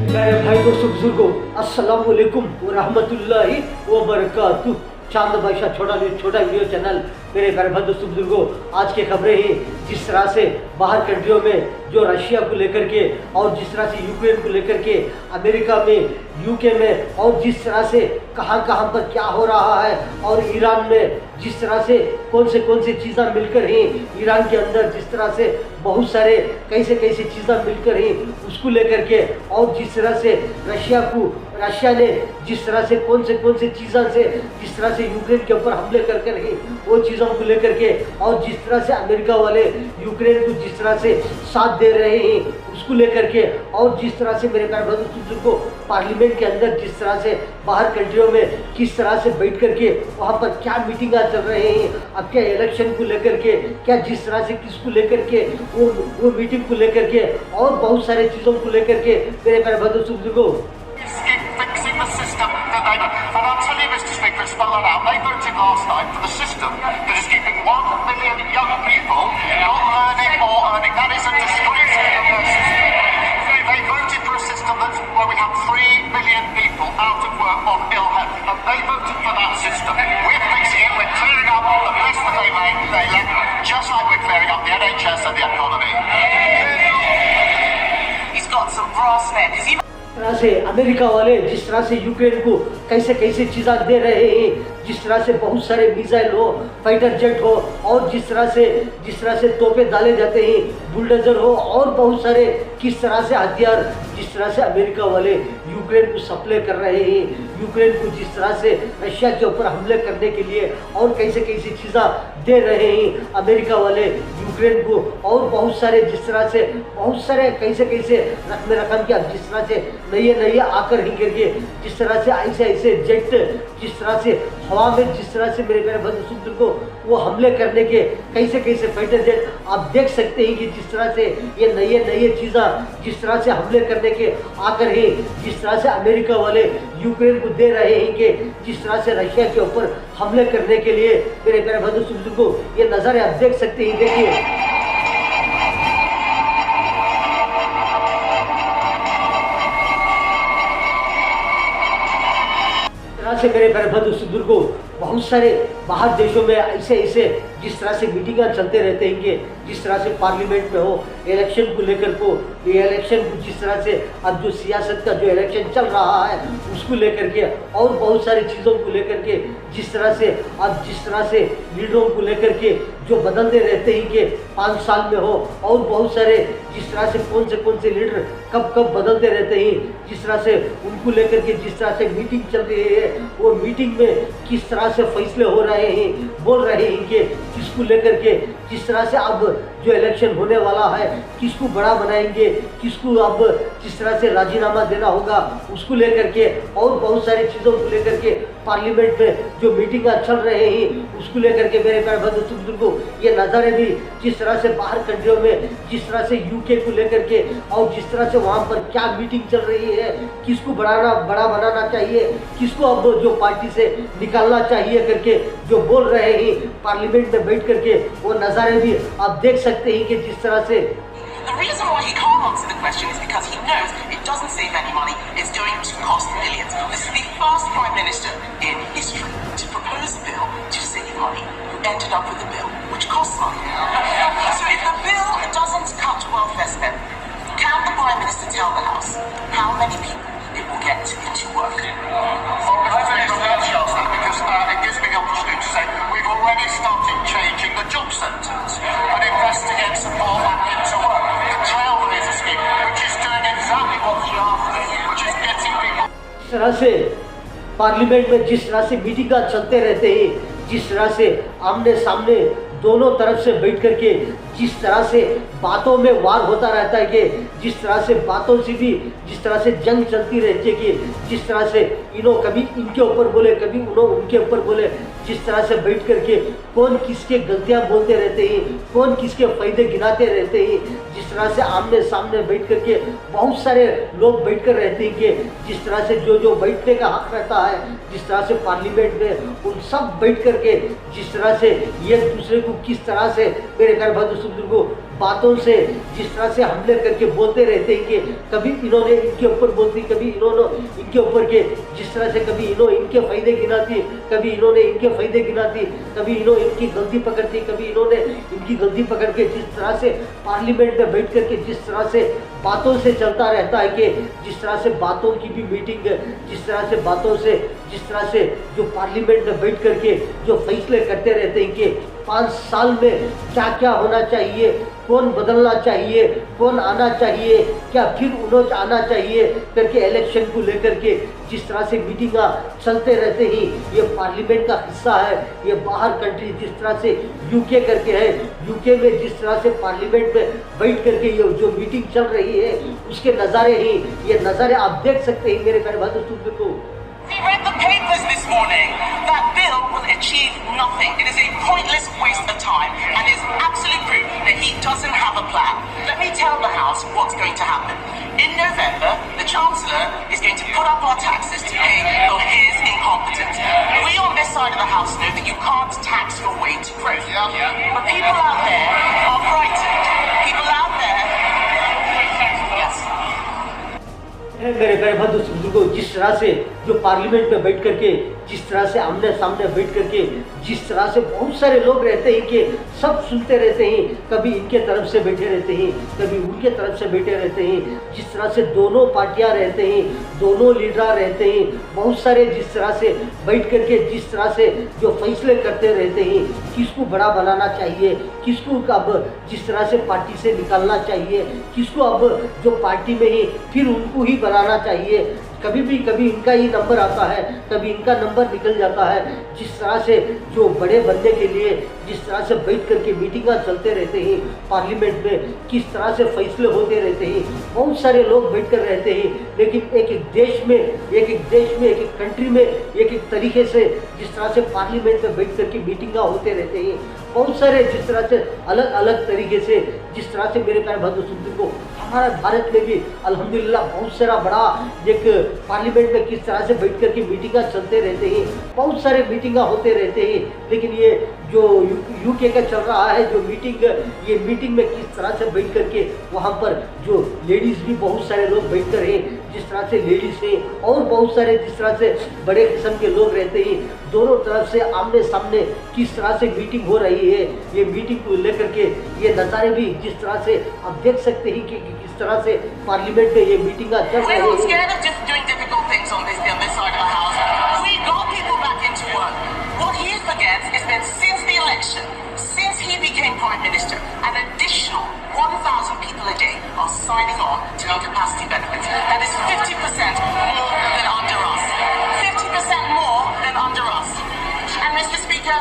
मेरे भाई दोस्तों बुजुर्गों, अस्सलाम वालेकुम व रहमतुल्लाहि व बरकातुहू। चांद बादशाह छोटा वीडियो चैनल। मेरे प्यारे भाई दोस्तों बुजुर्गों, आज की खबरें ही जिस तरह से बाहर कंट्रियों में जो रशिया को लेकर के और जिस तरह से यूक्रेन को लेकर के अमेरिका में, यूके में और जिस तरह से कहां पर क्या हो रहा है और ईरान में जिस तरह से कौन से चीज़ें मिलकर ही ईरान के अंदर जिस तरह से बहुत सारे कैसे चीज़ें मिलकर ही उसको लेकर के और जिस तरह से रशिया ने जिस तरह से कौन से चीज़ों से जिस तरह से यूक्रेन के ऊपर हमले कर ही वो चीज़ों को लेकर के और जिस तरह से अमेरिका वाले यूक्रेन को जिस तरह से साथ दे रहे हैं उसको लेकर के और जिस तरह से मेरे प्यारे दोस्तों को पार्लियामेंट के अंदर जिस तरह से बाहर कंट्रियों में किस तरह से बैठ करके वहाँ पर क्या मीटिंग चल रहे हैं, अब क्या इलेक्शन को लेकर के क्या जिस तरह से किसको लेकर के वो मीटिंग को लेकर के और बहुत सारे चीज़ों को लेकर के मेरे प्यारे दोस्तों को spell that out. They voted last night for the system that is keeping 1 million young people not learning or earning. That is a disgrace to the system. They voted for a system where we have 3 million people out of work on ill health, and they voted for that system. We're fixing it. We're clearing up the mess that they left, just like we're clearing up the NHS and the economy. He's got some brass men. तरह से America वाले जिस तरह से Ukraine को कैसे चीज़ें दे रहे हैं, जिस तरह से बहुत सारे मिसाइल हो, फाइटर जेट हो और जिस तरह से तोपे डाले जाते हैं, बुलडोजर हो और बहुत सारे किस तरह से हथियार जिस तरह से अमेरिका वाले यूक्रेन को सप्लाई कर रहे हैं, यूक्रेन को जिस तरह से रशिया के ऊपर हमले करने के लिए और कैसे चीज़ें दे रहे हैं अमेरिका वाले यूक्रेन को और बहुत सारे जिस तरह से बहुत सारे कैसे रकम के अब जिस तरह से नए आकर ही करके जिस तरह से ऐसे जेट जिस तरह से हवा में जिस तरह से मेरे बंधु को वो हमले करने के कैसे फाइटर जेट आप देख सकते हैं कि जिस तरह से ये नए चीज़ें जिस तरह से हमले करने के आकर ही जिस तरह से अमेरिका वाले यूक्रेन को दे रहे हैं कि जिस तरह से रशिया के ऊपर हमले करने के लिए मेरे बंधु को ये नज़ारे आप देख सकते हैं। देखिए से मेरे प्यारे बंधु को बहुत सारे बाहर देशों में ऐसे जिस तरह से मीटिंग चलते रहते हैं कि जिस तरह से पार्लियामेंट में हो इलेक्शन को लेकर को ये इलेक्शन को जिस तरह से अब जो सियासत का जो इलेक्शन चल रहा है उसको लेकर के और बहुत सारी चीज़ों को लेकर के जिस तरह से लीडरों को लेकर के जो बदलते रहते हैं कि 5 साल में हो और बहुत सारे जिस तरह से कौन से लीडर कब बदलते रहते हैं, जिस तरह से उनको लेकर के जिस तरह से मीटिंग चल रही है वो मीटिंग में किस तरह से फैसले हो रहे हैं, बोल रहे हैं कि किसको लेकर के जिस तरह से अब जो इलेक्शन होने वाला है किसको बड़ा बनाएंगे, किसको अब जिस तरह से राजीनामा देना होगा उसको लेकर के और बहुत सारी चीज़ों को लेकर के पार्लियामेंट में जो मीटिंग चल रहे हैं उसको लेकर के मेरे प्यारे बंधु को ये नज़ारे भी जिस तरह से बाहर कंट्रियों में जिस तरह से यूके को लेकर के और जिस तरह से वहाँ पर क्या मीटिंग चल रही है, किसको बड़ा बनाना चाहिए, किसको अब जो पार्टी से निकालना चाहिए करके जो बोल रहे हैं पार्लियामेंट में बैठ करके वो नज़ारे भी आप देख सकते हैं कि जिस तरह से The reason why he can't answer the question is because he knows it doesn't save any money. It's going to cost millions. This is the first Prime Minister in history to propose a bill to save money who ended up with a bill which costs money. So if the bill doesn't cut welfare spending, can the Prime Minister tell the House how many people it will get into work? Because it gives me the opportunity to say we've already started changing the job sentence and investing in support back into work. The Trailblazer scheme, which is doing exactly what we after, which is getting people. जिस तरह से parliament में जिस तरह से meeting चलते रहते हैं, जिस तरह से आमने सामने दोनों तरफ से बैठ करके जिस तरह से बातों में वार होता रहता है कि जिस तरह से बातों से भी जिस तरह से जंग चलती रहती है कि जिस तरह से कभी इनके ऊपर बोले कभी उनके ऊपर बोले, जिस तरह से बैठ करके कौन किसके गलतियां बोलते रहते हैं, कौन किसके फायदे गिनाते रहते हैं, जिस तरह से आमने सामने बैठ करके बहुत सारे लोग बैठ कर रहते हैं कि जिस तरह से जो बैठने का हक रहता है जिस तरह से पार्लियामेंट में उन सब बैठ करके जिस तरह से एक दूसरे को किस तरह से मेरे घर बंधु को बातों से जिस तरह से हमले करके बोलते रहते हैं कि कभी इन्होंने इनके ऊपर बोलती, कभी इन्होंने इनके ऊपर के, जिस तरह से कभी इन्होंने इनके फ़ायदे गिनाती, कभी इन्होंने इनके फ़ायदे गिनाती, कभी इन्होंने इनकी गलती पकड़ती, कभी इन्होंने इनकी गलती पकड़ के जिस तरह से पार्लियामेंट में बैठ करके जिस तरह से बातों से चलता रहता है कि जिस तरह से बातों की भी मीटिंग, जिस तरह से बातों से, जिस तरह से जो पार्लियामेंट में बैठ करके जो फैसले करते रहते हैं कि 5 साल में क्या क्या होना चाहिए, कौन बदलना चाहिए, कौन आना चाहिए, क्या फिर उन्होंने आना चाहिए करके इलेक्शन को लेकर के जिस तरह से मीटिंगा चलते रहते ही, ये पार्लियामेंट का हिस्सा है। ये बाहर कंट्री जिस तरह से यूके करके है, यूके में जिस तरह से पार्लियामेंट में बैठ करके ये जो मीटिंग चल रही है उसके नज़ारे ही, ये नज़ारे आप देख सकते हैं मेरे प्यारे भाइयों को। We read the papers this morning. That bill will achieve nothing. It is a pointless waste of time and is absolute proof that he doesn't have a plan. Let me tell the House what's going to happen. In November, the Chancellor is going to put up our taxes to pay for his incompetence. We on this side of the House know that you can't tax your way to growth. But people out there are frightened. People out there... Yes. मेरे प्यारे भाइयों, जिस तरह से जो parliament में बैठ करके जिस तरह से आमने सामने बैठ करके जिस तरह से बहुत सारे लोग रहते हैं कि सब सुनते रहते हैं, कभी इनके तरफ से बैठे रहते हैं, कभी उनके तरफ से बैठे रहते हैं, जिस तरह से दोनों पार्टियां रहते हैं, दोनों लीडर रहते हैं, बहुत सारे जिस तरह से बैठ करके जिस तरह से जो फैसले करते रहते हैं, किसको बड़ा बनाना चाहिए, किसको अब जिस तरह से पार्टी से निकालना चाहिए, किसको अब जो पार्टी में ही फिर उनको ही बनाना चाहिए। कभी इनका ही नंबर आता है, कभी इनका नंबर निकल जाता है। जिस तरह से जो बड़े बनने के लिए जिस तरह से बैठ करके मीटिंगां चलते रहते हैं पार्लियामेंट में, किस तरह से फैसले होते रहते हैं, बहुत सारे लोग बैठ कर रहते हैं, लेकिन एक एक देश में एक कंट्री में एक तरीके से जिस तरह से पार्लियामेंट में बैठ करके मीटिंगां होते रहते हैं, बहुत सारे जिस तरह से अलग अलग तरीके से जिस तरह से मेरे प्यारे भाइयों को हमारा भारत में भी अल्हम्दुलिल्लाह बहुत सारा बड़ा एक पार्लियामेंट में किस तरह से बैठ कर के मीटिंगां चलते रहते हैं, बहुत सारे मीटिंगां होते रहते हैं। लेकिन ये जो यूके का चल रहा है जो ये मीटिंग में किस तरह से बैठ कर के वहाँ पर जो लेडीज़ भी बहुत सारे लोग बैठ कर हैं, जिस तरह से लेडीज़ हैं और बहुत सारे जिस तरह से बड़े किस्म के लोग रहते हैं, दोनों तरफ से आमने सामने किस तरह से मीटिंग हो रही है। ये मीटिंग को लेकर के ये नज़ारे भी जिस तरह से आप देख सकते हैं कि किस तरह से पार्लियामेंट में ये मीटिंग चल रही है। Doing difficult things on this side of the house. We got people back into work. What he forgets is that since the election, since he became Prime Minister, an additional 1,000 people a day are signing on to incapacity benefits. That is 50% more than under us. 50% more than under us. And Mr. Speaker,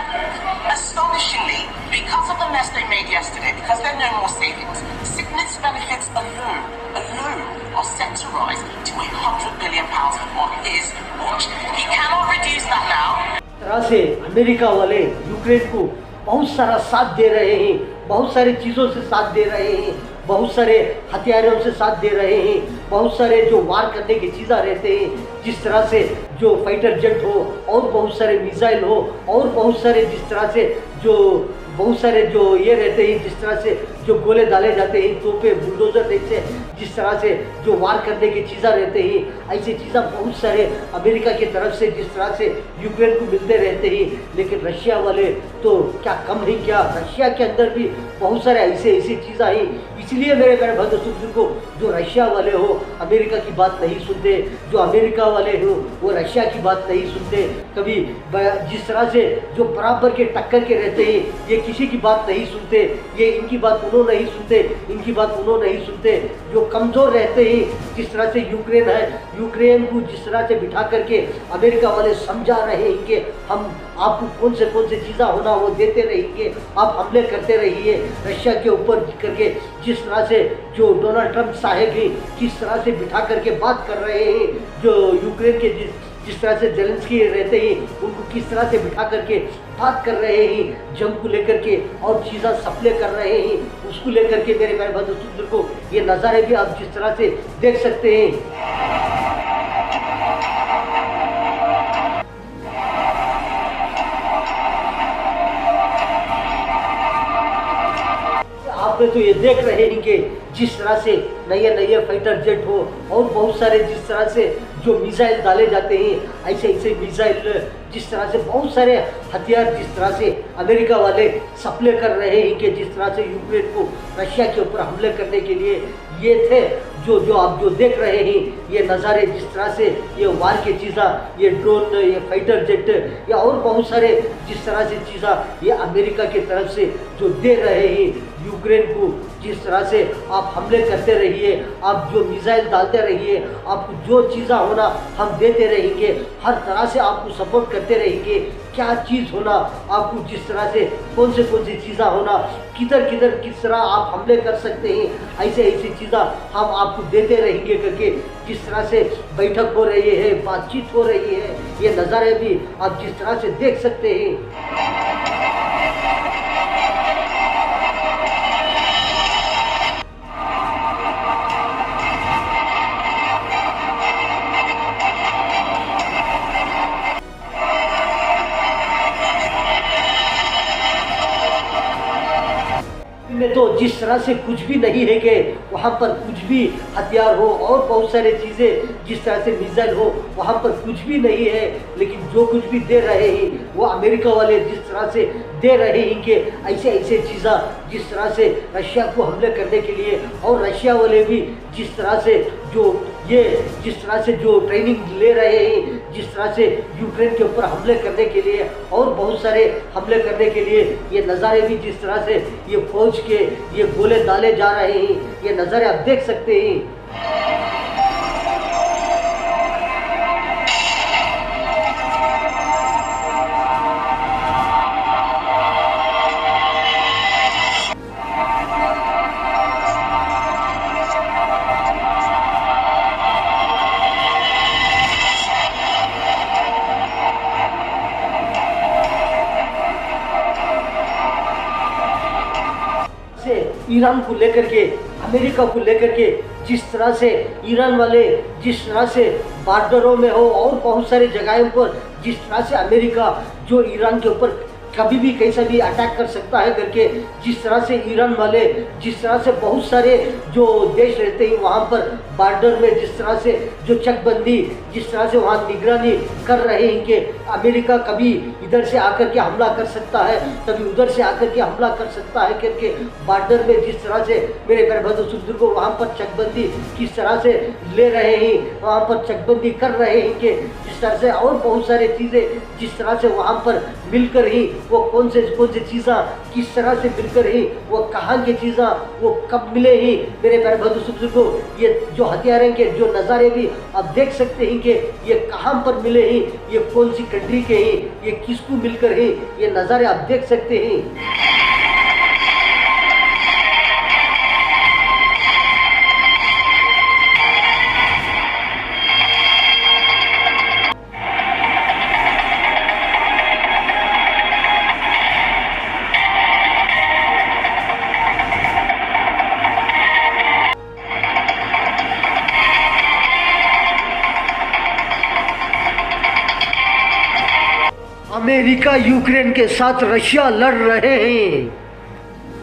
astonishingly, because of the mess they made yesterday, because there are no more savings, sickness benefits alone are set to rise to £100 billion on his watch. He cannot reduce that now. तरह से America वाले Ukraine को बहुत सारा साथ दे रहे हैं, बहुत सारी चीज़ों से साथ दे रहे हैं, बहुत सारे हथियारों से साथ दे रहे हैं, बहुत सारे जो वार करने की चीज़ें रहते हैं, जिस तरह से जो फाइटर जेट हो और बहुत सारे मिसाइल हो और बहुत सारे जिस तरह से जो बहुत सारे जो ये रहते हैं, जिस तरह से जो गोले डाले जाते हैं, तोपे बुलडोजर जैसे जिस तरह से जो वार करने की चीज़ें रहते हैं, ऐसी चीज़ें बहुत सारे अमेरिका की तरफ से जिस तरह से यूक्रेन को मिलते रहते हैं। लेकिन रशिया वाले तो क्या कम ही क्या, रशिया के अंदर भी बहुत सारे ऐसी चीज़ें हैं। इसलिए मेरे प्यारे भाइयों को जो रशिया वाले हो अमेरिका की बात नहीं सुनते, जो अमेरिका वाले हो वो रशिया की बात नहीं सुनते। कभी जिस तरह से जो बराबर के टक्कर के रहते हैं, ये किसी की बात नहीं सुनते, ये इनकी बात उन्होंने नहीं सुनते, इनकी बात उन्होंने नहीं सुनते। जो कमज़ोर रहते हैं जिस तरह से यूक्रेन है, यूक्रेन को जिस तरह से बिठा करके अमेरिका वाले समझा रहे हैं कि हम आपको कौन से चीज़ें होना वो देते रहेंगे, आप हमले करते रहिए रशिया के ऊपर करके। जिस तरह से जो डोनाल्ड ट्रंप साहब ही किस तरह से बिठा करके बात कर रहे हैं, जो यूक्रेन के जिस तरह से जेलेंस्की रहते हैं उनको किस तरह से बिठा करके बात कर रहे हैं जंग को लेकर के और चीज़ें सप्लाई कर रहे हैं, उसको लेकर के मेरे प्यारे भाइयों को ये नज़ारे भी आप जिस तरह से देख सकते हैं। वहाँ पे तो ये देख रहे हैं कि जिस तरह से नए नए फाइटर जेट हो और बहुत सारे जिस तरह से जो मिसाइल डाले जाते हैं, ऐसे ऐसे मिसाइल जिस तरह से बहुत सारे हथियार जिस तरह से अमेरिका वाले सप्लाई कर रहे हैं कि जिस तरह से यूक्रेन को रशिया के ऊपर हमले करने के लिए ये थे जो आप जो देख रहे हैं ये नज़ारे, जिस तरह से ये वार की चीज़ें, ये ड्रोन, ये फाइटर जेट या और बहुत सारे जिस तरह से चीज़ें ये अमेरिका की तरफ से जो दे रहे हैं यूक्रेन को, जिस तरह से आप हमले करते रहिए, आप जो मिसाइल डालते रहिए, आपको जो चीज़ें होना हम देते रहेंगे, हर तरह से आपको सपोर्ट करते रहेंगे। क्या चीज़ होना आपको, जिस तरह से कौन सी चीज़ें होना, किधर किधर किस तरह आप हमले कर सकते हैं, ऐसे ऐसी चीज़ें हम आपको देते रहेंगे करके जिस तरह से बैठक हो रही है, बातचीत हो रही है, ये नज़ारे भी आप जिस तरह से देख सकते हैं। में तो जिस तरह से कुछ भी नहीं है कि वहाँ पर कुछ भी हथियार हो और बहुत सारी चीज़ें जिस तरह से मिसाइल हो, वहाँ पर कुछ भी नहीं है, लेकिन जो कुछ भी दे रहे हैं वो अमेरिका वाले जिस तरह से दे रहे हैं कि ऐसे ऐसे चीज़ें जिस तरह से रशिया को हमले करने के लिए, और रशिया वाले भी जिस तरह से जिस तरह से जो ट्रेनिंग ले रहे हैं, जिस तरह से यूक्रेन के ऊपर हमले करने के लिए और बहुत सारे हमले करने के लिए, ये नज़ारे भी जिस तरह से ये फौज के ये गोले डाले जा रहे हैं, ये नज़ारे आप देख सकते हैं। ईरान को लेकर के, अमेरिका को लेकर के जिस तरह से ईरान वाले जिस तरह से बॉर्डरों में हो और बहुत सारे जगहों पर जिस तरह से अमेरिका जो ईरान के ऊपर कभी भी कैसा भी अटैक कर सकता है करके, जिस तरह से ईरान वाले जिस तरह से बहुत सारे जो देश रहते हैं वहाँ पर बॉर्डर में जिस तरह से जो चकबंदी जिस तरह से वहाँ निगरानी कर रहे हैं कि अमेरिका कभी इधर से आकर के हमला कर सकता है, कभी उधर से आकर के हमला कर सकता है करके बॉर्डर में जिस तरह से मेरे प्यारे बंधु को वहाँ पर चकबंदी किस तरह से ले रहे हैं, वहाँ पर चकबंदी कर रहे हैं कि जिस तरह से और बहुत सारी चीज़ें जिस तरह से वहाँ पर मिलकर ही वो कौन से चीज़ें किस तरह से मिलकर ही वो कहाँ की चीज़ें वो कब मिले ही, मेरे प्यारे बंधु को ये जो हथियार हैं के जो नज़ारे भी आप देख सकते हैं कि ये कहाँ पर मिले ही, ये कौन सी कंट्री के ही, ये किसको मिलकर ही, ये नज़ारे आप देख सकते हैं। अमेरिका यूक्रेन के साथ रशिया लड़ रहे हैं,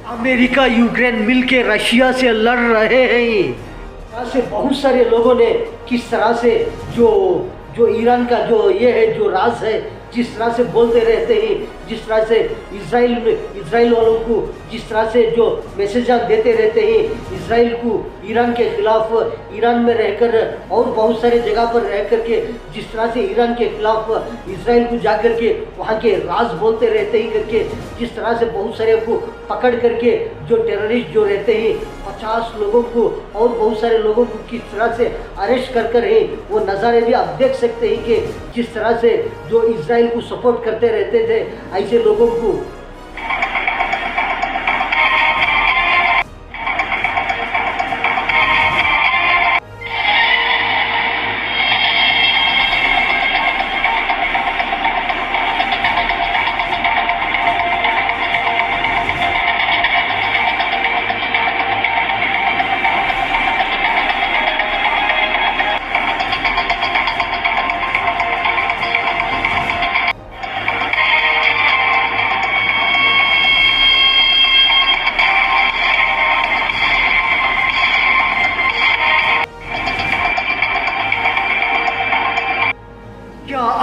अमेरिका यूक्रेन मिलके रशिया से लड़ रहे हैं। ऐसे बहुत सारे लोगों ने किस तरह से जो ईरान का जो ये है जो राज है जिस तरह से बोलते रहते हैं, जिस तरह से इजराइल वालों को जिस तरह से जो मैसेज देते रहते हैं, इजराइल को ईरान के खिलाफ ईरान में रहकर और बहुत सारे जगह पर रह कर के जिस तरह से ईरान के खिलाफ इजराइल को जा कर के वहाँ के राज बोलते रहते हैं करके, जिस तरह से बहुत सारे को पकड़ करके जो टेररिस्ट जो रहते हैं 50 लोगों को और बहुत सारे लोगों को किस तरह से अरेस्ट कर है, वो नज़ारे भी आप देख सकते हैं कि जिस तरह से जो इजराइल को सपोर्ट करते रहते थे ऐसे लोगों को।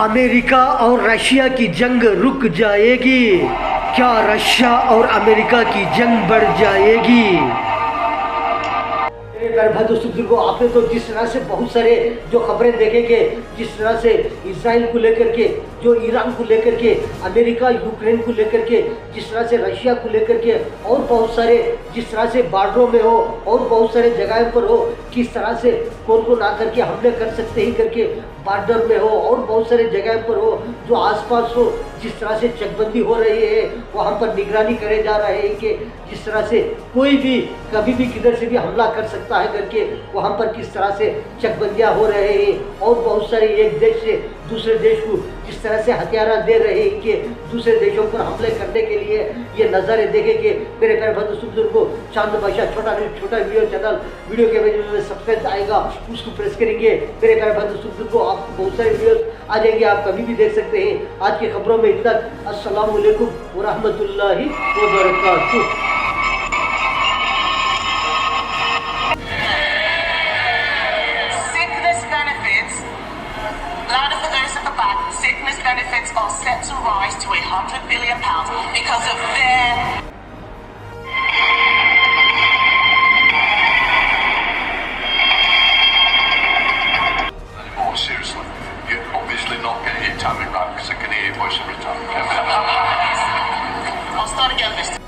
अमेरिका और रशिया की जंग रुक जाएगी? क्या रशिया और अमेरिका की जंग बढ़ जाएगी? मेरे प्यारे भाई दोस्तों बुजुर्गों, आपने तो जिस तरह से बहुत सारे जो खबरें देखेंगे, जिस तरह से इसराइल को लेकर के, जो ईरान को लेकर के, अमेरिका यूक्रेन को लेकर के, जिस तरह से रशिया को लेकर के, और बहुत सारे जिस तरह से बॉर्डरों में हो और बहुत सारे जगह पर हो, किस तरह से कौन कौन आकर के हमले कर सकते ही करके बॉर्डर में हो और बहुत सारे जगह पर हो, जो आसपास हो, जिस तरह से चकबंदी हो रही है, वहाँ पर निगरानी करे जा रहे हैं कि जिस तरह से कोई भी कभी भी किधर से भी हमला कर सकता है करके वहाँ पर किस तरह से चकबंदियाँ हो रहे हैं, और बहुत सारे एक देश से दूसरे देश को जिस तरह से हथियार दे रहे हैं कि दूसरे देशों पर हमले करने के लिए ये नज़ारे देखेंगे। मेरे प्यारे भाई दोस्तों बुजुर्गों, चांद बादशाह छोटा वीडियो चैनल, वीडियो के में सब्सक्राइब आएगा उसको प्रेस करेंगे। मेरे प्यारे भाई दोस्तों बुजुर्गों, आपको बहुत सारे वीडियोस आ जाएंगे, आप कभी भी देख सकते हैं। आज की खबरों में इतना। अस्सलाम वालेकुम व रहमतुल्लाहि व बरकातुहू। Sickness benefits are set to rise to £100 billion because of their... Oh, seriously, you're obviously not getting your tummy right because I can hear your voice every time. I'll start again this time.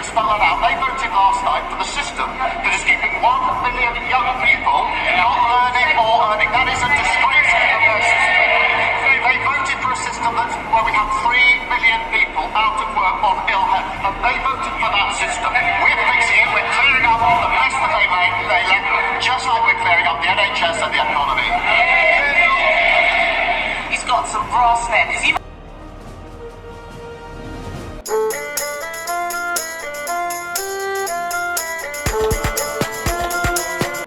Spell it out. They voted last night for the system that is keeping 1 million young people not learning or earning. That is a disgrace to their system. They voted for a system where we have 3 million people out of work on ill health, and they voted for that system. We're fixing it. We're clearing up all the mess that they left, just like we're clearing up the NHS and the economy. He's got some brass there.